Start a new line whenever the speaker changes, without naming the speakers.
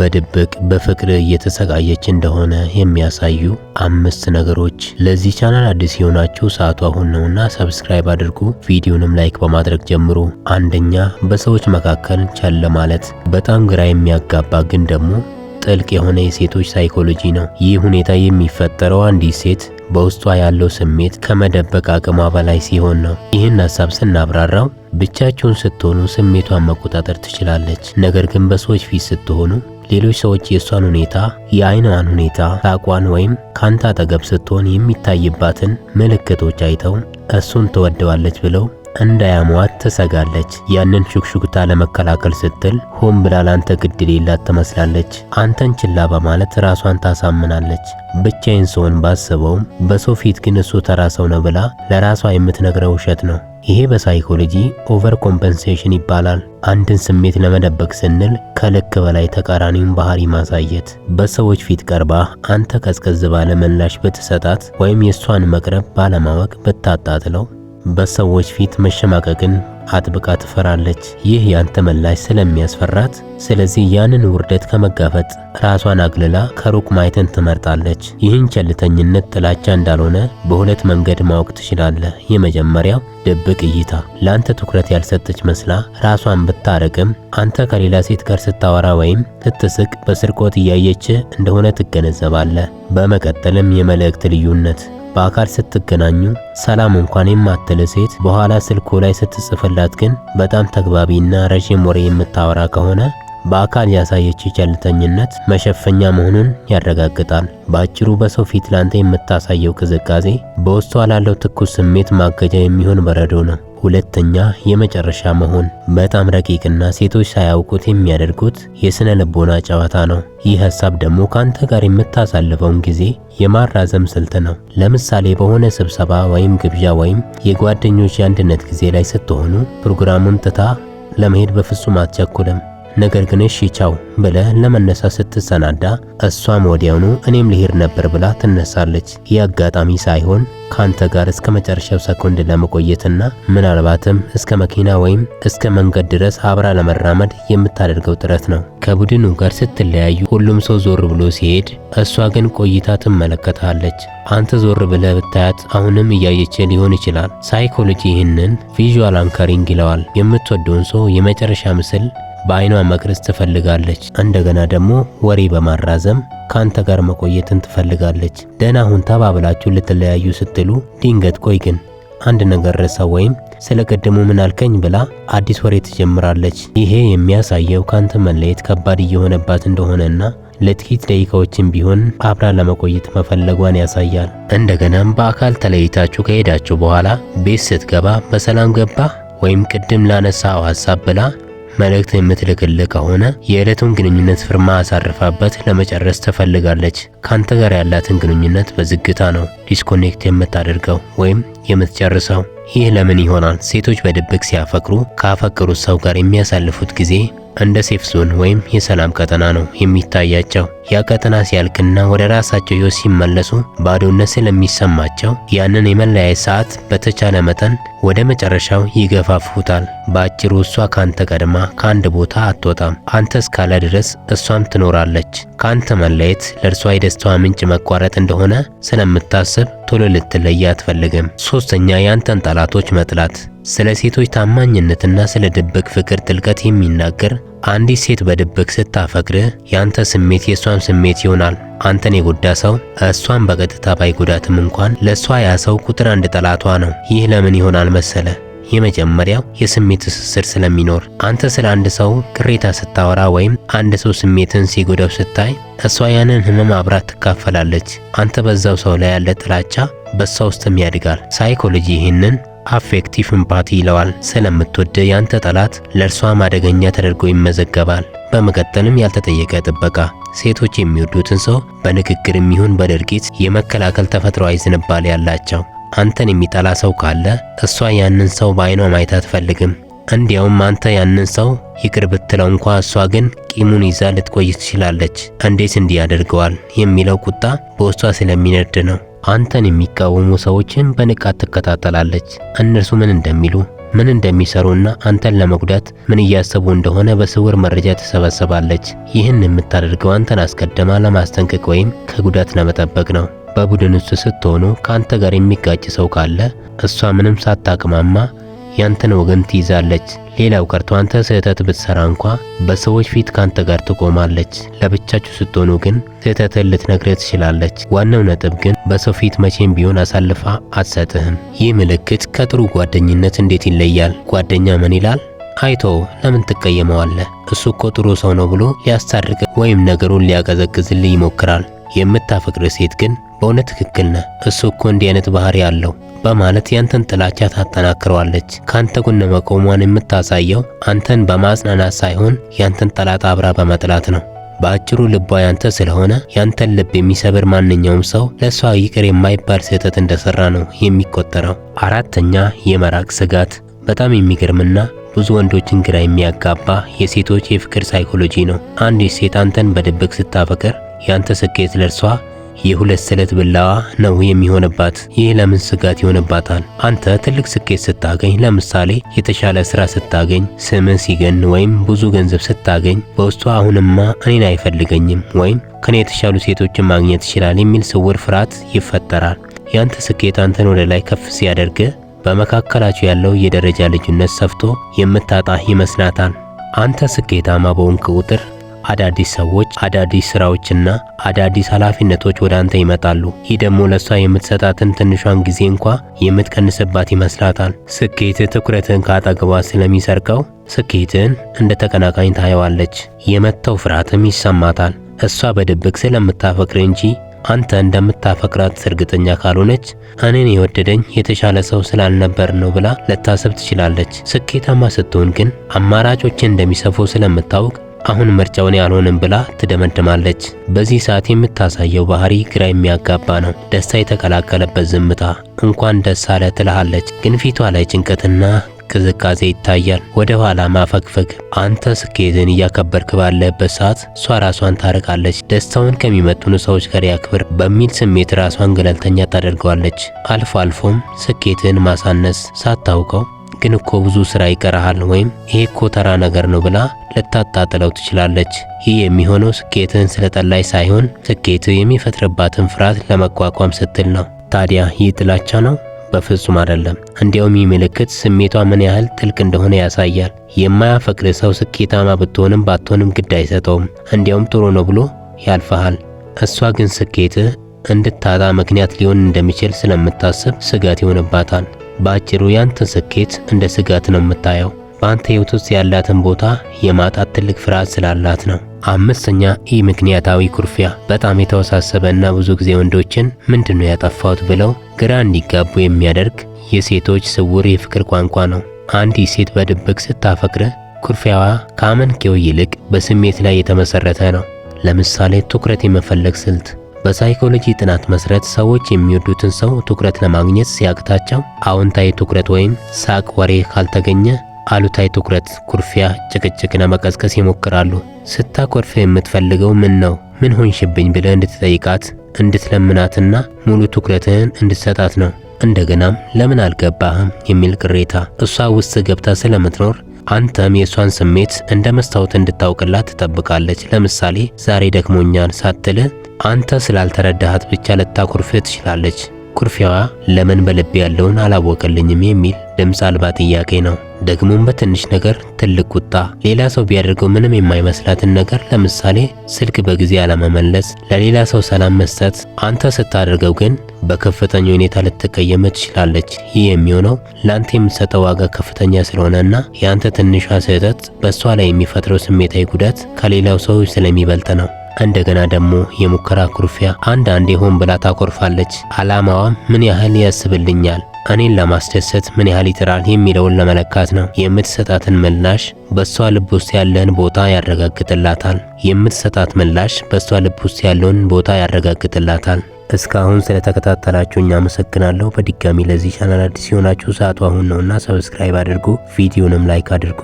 በድብቅ በፍቅር እየተሰቃየች እንደሆነ የሚያሳዩ 5 ነገሮች። ለዚህ ቻናል አዲስ የሆናችሁ ሰዓቱ አሁን ነውና ሰብስክራይብ አድርጉ። ቪዲዮንም ላይክ በማድረግ ጀምሩ። አንደኛ፣ በሰዎች መካከል ቸል ማለት። በጣም ግራ የሚያጋባ ግን ደግሞ ጥልቅ የሆነ የሴቶች ሳይኮሎጂ ነው። ይህ ሁኔታ የሚፈጠረው አንዲት ሴት በውስጧ ያለው ስሜት ከመደበቅ አቅሟ በላይ ሲሆን ነው። ይህን ሐሳብ ስናብራራው ብቻችሁን ስትሆኑ ስሜቷን መቆጣጠር ትችላለች። ነገር ግን በሰዎች ፊት ስትሆኑ ሌሎች ሰዎች የሷን ሁኔታ፣ የአይኗን ሁኔታ፣ ሳቋን ወይም ካንተ አጠገብ ስትሆን የሚታይባትን ምልክቶች አይተው እሱን ትወደዋለች ብለው እንዳያሟት ትሰጋለች። ያንን ሹክሹክታ ለመከላከል ስትል ሆን ብላ ላንተ ግድ የሌላት ትመስላለች። አንተን ችላ በማለት ራሷን ታሳምናለች። ብቻዬን ስሆን ባስበውም በሰው ፊት ግን እሱ ተራ ሰው ነው ብላ ለራሷ የምትነግረው ውሸት ነው። ይሄ በሳይኮሎጂ ኦቨር ኮምፐንሴሽን ይባላል። አንድን ስሜት ለመደበቅ ስንል ከልክ በላይ ተቃራኒውን ባህሪ ማሳየት። በሰዎች ፊት ቀርባ አንተ ቀዝቀዝ ባለ ምላሽ ብትሰጣት ወይም የሷን መቅረብ ባለማወቅ ብታጣጥለው በሰዎች ፊት መሸማቀቅን አጥብቃ ትፈራለች። ይህ ያንተ ምላሽ ስለሚያስፈራት፣ ስለዚህ ያንን ውርደት ከመጋፈጥ ራሷን አግልላ ከሩቅ ማየትን ትመርጣለች። ይህን ቸልተኝነት ጥላቻ እንዳልሆነ በሁለት መንገድ ማወቅ ትችላለህ። የመጀመሪያው ድብቅ እይታ። ለአንተ ትኩረት ያልሰጠች መስላ ራሷን ብታረቅም አንተ ከሌላ ሴት ጋር ስታወራ ወይም ስትስቅ በስርቆት እያየች እንደሆነ ትገነዘባለህ። በመቀጠልም የመልእክት ልዩነት። በአካል ስትገናኙ ሰላም እንኳን የማትል ሴት በኋላ ስልኩ ላይ ስትጽፍላት ግን በጣም ተግባቢና ረጅም ወሬ የምታወራ ከሆነ በአካል ያሳየችው ቸልተኝነት መሸፈኛ መሆኑን ያረጋግጣል። በአጭሩ በሰው ፊት ላንተ የምታሳየው ቅዝቃዜ በውስጧ ላለው ትኩስ ስሜት ማገጃ የሚሆን በረዶ ነው። ሁለተኛ፣ የመጨረሻ መሆን። በጣም ረቂቅና ሴቶች ሳያውቁት የሚያደርጉት የስነ ልቦና ጨዋታ ነው። ይህ ሐሳብ ደግሞ ካንተ ጋር የምታሳልፈውን ጊዜ የማራዘም ስልት ነው። ለምሳሌ በሆነ ስብሰባ ወይም ግብዣ ወይም የጓደኞች የአንድነት ጊዜ ላይ ስትሆኑ ፕሮግራሙን ትታ ለመሄድ በፍጹም አትቸኩልም። ነገር ግን እሺ ቻው ብለህ ለመነሳት ስትሰናዳ እሷም ወዲያውኑ እኔም ልሄድ ነበር ብላ ትነሳለች። ይህ አጋጣሚ ሳይሆን ካንተ ጋር እስከ መጨረሻው ሰኮንድ ለመቆየትና ምናልባትም እስከ መኪና ወይም እስከ መንገድ ድረስ አብራ ለመራመድ የምታደርገው ጥረት ነው። ከቡድኑ ጋር ስትለያዩ ሁሉም ሰው ዞር ብሎ ሲሄድ እሷ ግን ቆይታ ትመለከታለች። አንተ ዞር ብለህ ብታያት አሁንም እያየች ሊሆን ይችላል። ሳይኮሎጂ ይህንን ቪዥዋል አንከሪንግ ይለዋል። የምትወደውን ሰው የመጨረሻ ምስል በአይኗ መቅረጽ ትፈልጋለች። እንደገና ደግሞ ወሬ በማራዘም ካንተ ጋር መቆየትን ትፈልጋለች። ደህና ሁን ተባብላችሁ ልትለያዩ ስትሉ ድንገት ቆይ ግን አንድ ነገር ረሳው ወይም ስለ ቀደሙ ምን አልከኝ ብላ አዲስ ወሬ ትጀምራለች። ይሄ የሚያሳየው ካንተ መለየት ከባድ እየሆነባት እንደሆነና ለጥቂት ደቂቃዎችን ቢሆን አብራ ለመቆየት መፈለጓን ያሳያል። እንደገናም በአካል ተለይታችሁ ከሄዳችሁ በኋላ ቤት ስትገባ በሰላም ገባ ወይም ቅድም ላነሳው ሐሳብ ብላ መልእክት የምትልክልህ ከሆነ የዕለቱን ግንኙነት ፍርማ አሳርፋበት ለመጨረስ ትፈልጋለች። ካንተ ጋር ያላትን ግንኙነት በዝግታ ነው ዲስኮኔክት የምታደርገው ወይም የምትጨርሰው። ይህ ለምን ይሆናል? ሴቶች በድብቅ ሲያፈቅሩ ካፈቀሩት ሰው ጋር የሚያሳልፉት ጊዜ እንደ ሴፍ ዞን ወይም የሰላም ቀጠና ነው የሚታያቸው። ያ ቀጠና ሲያልቅና ወደ ራሳቸው ሕይወት ሲመለሱ ባዶነት ስለሚሰማቸው ያንን የመለያየት ሰዓት በተቻለ መጠን ወደ መጨረሻው ይገፋፉታል። በአጭሩ እሷ ካንተ ቀድማ ከአንድ ቦታ አትወጣም። አንተ እስካለ ድረስ እሷም ትኖራለች። ካንተ መለየት ለእርሷ የደስታዋ ምንጭ መቋረጥ እንደሆነ ስለምታስብ ቶሎ ልትለይ አትፈልግም። ሶስተኛ፣ ያንተን ጠላቶች መጥላት። ስለ ሴቶች ታማኝነትና ስለ ድብቅ ፍቅር ጥልቀት የሚናገር አንዲት ሴት በድብቅ ስታፈቅር ያንተ ስሜት የሷም ስሜት ይሆናል። አንተን የጎዳ ሰው እሷን በቀጥታ ባይጎዳትም እንኳን ለሷ ያ ሰው ቁጥር 1 ጠላቷ ነው። ይህ ለምን ይሆናል መሰለ? የመጀመሪያው የስሜት ትስስር ስለሚኖር። አንተ ስለ አንድ ሰው ቅሬታ ስታወራ ወይም አንድ ሰው ስሜትን ሲጎዳው ስታይ እሷ ያንን ህመም አብራት ትካፈላለች። አንተ በዛው ሰው ላይ ያለ ጥላቻ በሷ ውስጥም ያድጋል። ሳይኮሎጂ ይህንን አፌክቲቭ ኢምፓቲ ይለዋል። ስለምትወድ ያንተ ጠላት ለእርሷ አደገኛ ተደርጎ ይመዘገባል። በመቀጠልም ያልተጠየቀ ጥበቃ። ሴቶች የሚወዱትን ሰው በንግግርም ይሁን በድርጊት የመከላከል ተፈጥሯዊ ዝንባሌ ያላቸው። አንተን የሚጠላ ሰው ካለ እሷ ያንን ሰው በአይኗ ማየት አትፈልግም። እንዲያውም አንተ ያንን ሰው ይቅር ብትለው እንኳ እሷ ግን ቂሙን ይዛ ልትቆይ ትችላለች። እንዴት እንዲህ ያደርገዋል የሚለው ቁጣ በውስጧ ስለሚነድ ነው። አንተን የሚቃወሙ ሰዎችን በንቃት ትከታተላለች። እነርሱ ምን እንደሚሉ፣ ምን እንደሚሰሩና አንተን ለመጉዳት ምን እያሰቡ እንደሆነ በስውር መረጃ ትሰበስባለች። ይህን የምታደርገው አንተን አስቀድማ ለማስጠንቀቅ ወይም ከጉዳት ለመጠበቅ ነው። በቡድን ውስጥ ስትሆኑ ከአንተ ጋር የሚጋጭ ሰው ካለ እሷ ምንም ሳታቅማማ ያንተን ወገን ትይዛለች። ሌላው ቀርቶ አንተ ስህተት ብትሰራ እንኳ በሰዎች ፊት ካንተ ጋር ትቆማለች። ለብቻችሁ ስትሆኑ ግን ስህተትን ልትነግርህ ትችላለች። ዋናው ነጥብ ግን በሰው ፊት መቼም ቢሆን አሳልፋ አትሰጥህም። ይህ ምልክት ከጥሩ ጓደኝነት እንዴት ይለያል? ጓደኛ ምን ይላል? አይቶ ለምን ትቀየመዋለህ? እሱ እኮ ጥሩ ሰው ነው ብሎ ሊያስታርቅ ወይም ነገሩን ሊያቀዘቅዝልህ ይሞክራል። የምታፈቅር ሴት ግን በእውነት ትክክል ነህ፣ እሱ እኮ እንዲህ አይነት ባህሪ አለው በማለት ያንተን ጥላቻ ታጠናክረዋለች። ካንተ ጎን መቆሟን የምታሳየው አንተን በማጽናናት ሳይሆን ያንተን ጠላት አብራ በመጥላት ነው። በአጭሩ ልቧ ያንተ ስለሆነ ያንተን ልብ የሚሰብር ማንኛውም ሰው ለሷ ይቅር የማይባል ስህተት እንደሰራ ነው የሚቆጠረው። አራተኛ የመራቅ ስጋት። በጣም የሚገርምና ብዙ ወንዶችን ግራ የሚያጋባ የሴቶች የፍቅር ሳይኮሎጂ ነው። አንዲት ሴት አንተን በድብቅ ስታፈቅር ያንተ ስኬት ለርሷ የሁለት ስለት ብላዋ ነው የሚሆንባት። ይህ ለምን ስጋት ይሆንባታል? አንተ ትልቅ ስኬት ስታገኝ፣ ለምሳሌ የተሻለ ስራ ስታገኝ፣ ስምህ ሲገን ወይም ብዙ ገንዘብ ስታገኝ በውስጧ አሁንማ እኔን አይፈልገኝም ወይም ከኔ የተሻሉ ሴቶችን ማግኘት ይችላል የሚል ስውር ፍርሃት ይፈጠራል። ያንተ ስኬት አንተን ወደ ላይ ከፍ ሲያደርግ በመካከላችሁ ያለው የደረጃ ልዩነት ሰፍቶ የምታጣ ይመስላታል። አንተ ስኬታማ በሆንክ ቁጥር አዳዲስ ሰዎች፣ አዳዲስ ስራዎችና አዳዲስ ኃላፊነቶች ወደ አንተ ይመጣሉ። ይህ ደግሞ ለሷ የምትሰጣትን ትንሿን ጊዜ እንኳ የምትቀንስባት ይመስላታል። ስኬት ትኩረትን ካጠገቧ ስለሚሰርቀው ስኬትን እንደ ተቀናቃኝ ታየዋለች። የመተው ፍርሃትም ይሰማታል። እሷ በድብቅ ስለምታፈቅር እንጂ አንተ እንደምታፈቅራት እርግጠኛ ካልሆነች እኔን የወደደኝ የተሻለ ሰው ስላልነበር ነው ብላ ልታስብ ትችላለች። ስኬታማ ስትሆን ግን አማራጮችን እንደሚሰፉ ስለምታውቅ አሁን ምርጫውን ያልሆነም ብላ ትደመድማለች። በዚህ ሰዓት የምታሳየው ባህሪ ግራ የሚያጋባ ነው። ደስታ የተቀላቀለበት ዝምታ። እንኳን ደስ አለ ትልሃለች፣ ግን ፊቷ ላይ ጭንቀትና ቅዝቃዜ ይታያል። ወደ ኋላ ማፈግፈግ። አንተ ስኬትን እያከበርክ ባለበት ሰዓት እሷ ራሷን ታርቃለች። ደስታውን ከሚመጥኑ ሰዎች ጋር ያክብር በሚል ስሜት ራሷን ገለልተኛ ታደርገዋለች። አልፎ አልፎም ስኬትን ማሳነስ ሳታውቀው ግን እኮ ብዙ ስራ ይቀርሃል ወይም ይሄ እኮ ተራ ነገር ነው ብላ ልታጣጥለው ትችላለች። ይህ የሚሆነው ስኬትን ስለጠላች ሳይሆን ስኬት የሚፈጥርባትን ፍርሃት ለመቋቋም ስትል ነው። ታዲያ ይህ ጥላቻ ነው? በፍጹም አይደለም። እንዲያውም ይህ ምልክት ስሜቷ ምን ያህል ጥልቅ እንደሆነ ያሳያል። የማያፈቅር ሰው ስኬታማ ብትሆንም ባትሆንም ግድ አይሰጠውም። እንዲያውም ጥሩ ነው ብሎ ያልፈሃል። እሷ ግን ስኬት እንድታጣ ምክንያት ሊሆን እንደሚችል ስለምታስብ ስጋት ይሆንባታል። በአጭሩ ያንተ ስኬት እንደ ስጋት ነው የምታየው። በአንተ ህይወት ውስጥ ያላትን ቦታ የማጣት ትልቅ ፍርሃት ስላላት ነው። አምስተኛ ኢ ምክንያታዊ ኩርፊያ። በጣም የተወሳሰበና ብዙ ጊዜ ወንዶችን ምንድነው ያጠፋሁት ብለው ግራ እንዲጋቡ የሚያደርግ የሴቶች ስውር የፍቅር ቋንቋ ነው። አንዲት ሴት በድብቅ ስታፈቅር ኩርፊያዋ ከአመንኪው ይልቅ በስሜት ላይ የተመሰረተ ነው። ለምሳሌ ትኩረት የመፈለግ ስልት። በሳይኮሎጂ ጥናት መሰረት ሰዎች የሚወዱትን ሰው ትኩረት ለማግኘት ሲያቅታቸው አዎንታዊ ትኩረት ወይም ሳቅ ወሬ ካልተገኘ አሉታዊ ትኩረት፣ ኩርፊያ፣ ጭቅጭቅ ለመቀስቀስ ይሞክራሉ። ስታኮርፍ የምትፈልገው ምን ነው ምን ሆንሽብኝ ብለህ እንድትጠይቃት እንድትለምናትና ሙሉ ትኩረትህን እንድትሰጣት ነው። እንደገናም ለምን አልገባህም የሚል ቅሬታ። እሷ ውስጥ ገብታ ስለምትኖር አንተም የሷን ስሜት እንደ መስታወት እንድታውቅላት ትጠብቃለች። ለምሳሌ ዛሬ ደክሞኛል ሳትል አንተ ስላልተረዳሃት ብቻ ልታኮርፍ ትችላለች። ኩርፊያዋ ለምን በልብ ያለውን አላወቀልኝም የሚል ድምፅ አልባ ጥያቄ ነው። ደግሞም በትንሽ ነገር ትልቅ ቁጣ። ሌላ ሰው ቢያደርገው ምንም የማይመስላትን ነገር፣ ለምሳሌ ስልክ በጊዜ አለመመለስ፣ ለሌላ ሰው ሰላም መስጠት፣ አንተ ስታደርገው ግን በከፍተኛ ሁኔታ ልትቀየም ትችላለች። ይህ የሚሆነው ለአንተ የምትሰጠው ዋጋ ከፍተኛ ስለሆነና የአንተ ትንሿ ስህተት በእሷ ላይ የሚፈጥረው ስሜታዊ ጉዳት ከሌላው ሰው ስለሚበልጥ ነው። እንደገና ደግሞ የሙከራ ኩርፊያ። አንዳንዴ ሆን ብላ ታኮርፋለች። ዓላማዋም ምን ያህል ያስብልኛል፣ እኔን ለማስደሰት ምን ያህል ይጥራል የሚለውን ለመለካት ነው። የምትሰጣትን ምላሽ በሷ ልብ ውስጥ ያለውን ቦታ ያረጋግጥላታል። እስካሁን ስለተከታተላችሁኝ አመሰግናለሁ። በድጋሚ ለዚህ ቻናል አዲስ የሆናችሁ ሰዓቱ አሁን ነውና ሰብስክራይብ አድርጉ፣ ቪዲዮንም ላይክ አድርጉ።